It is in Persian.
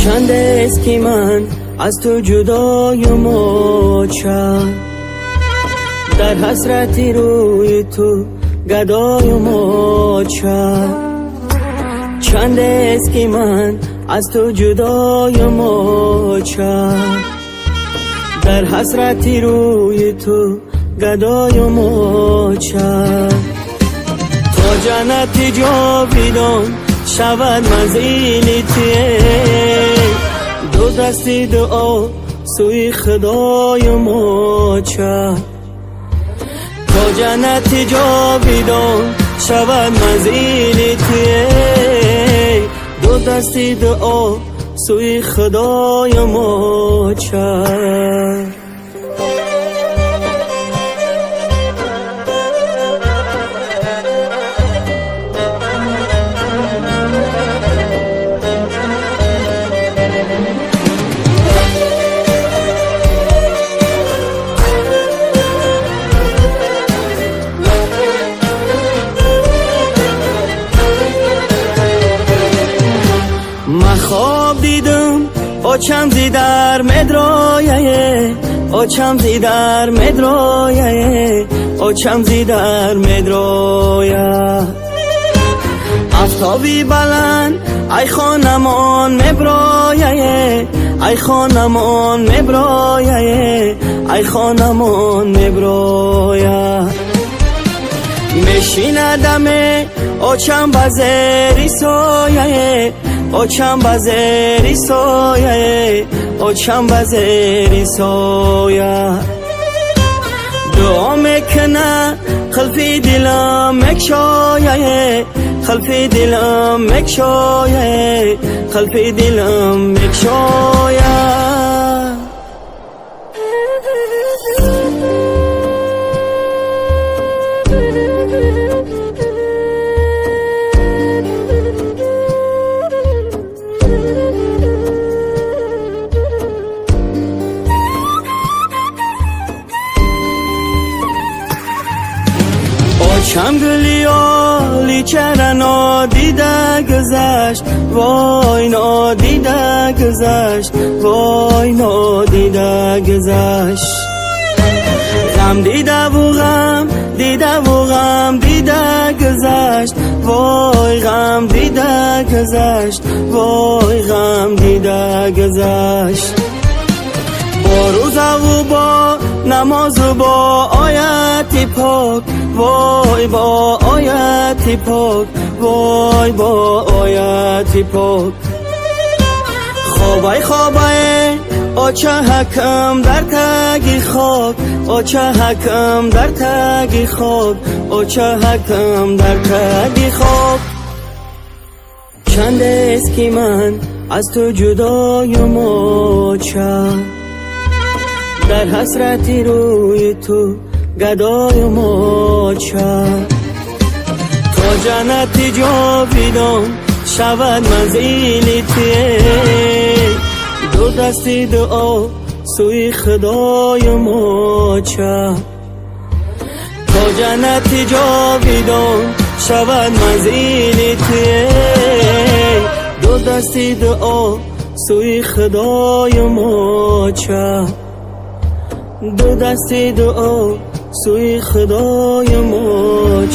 چند است که من از تو جدایم و در حسرتی روی تو گدایم و چند است که من از تو جدایم و در حسرتی روی تو گدایم و تا جنت جاویدان شود منزل تیه دو دستی دعا سوی خدایم و تا جنت جاویدان شود منزل تیه دو دستی دعا سوی خدایم و من خواب دیدم آچم زیدر مدرایه آچم زیدر مدرایه آچم زیدر مدرایه افتابی بلند ای خانمان مبرایه ای خانمان مبرایه ای خانمان مبرایه میشیندم آچم بزری سایه آچم بزری سایه آچم بزری سایه دعا میکنه خلفی دلم مکشایه خلفی دلم مکشایه خلفی دلم مکشایه آچم گلیالی چرا نادیده گذشت وای نادیده گذشت وای نادیده گذشت غم دیده و غم دیده و غم دیده گذشت وای غم دیده گذشت وای غم دیده گذشت با روزه و با نماز و با آیت پاک وای با آیت پاک وای با آیت پاک خوابای خوابای آچه حکم در تگی خاک آچه حکم در تگی خاک آچه حکم در تگی خاک چند است که من از تو جدایم و در حسرتی روی تو گدایم و تا جنت جاویدان شود منزل تیه دو دستی دعا سوی خدایم و تا جنت جاویدان شود منزل تیه دو دستی دعا سوی خدایم و دو دستی دعا سوی خدایم و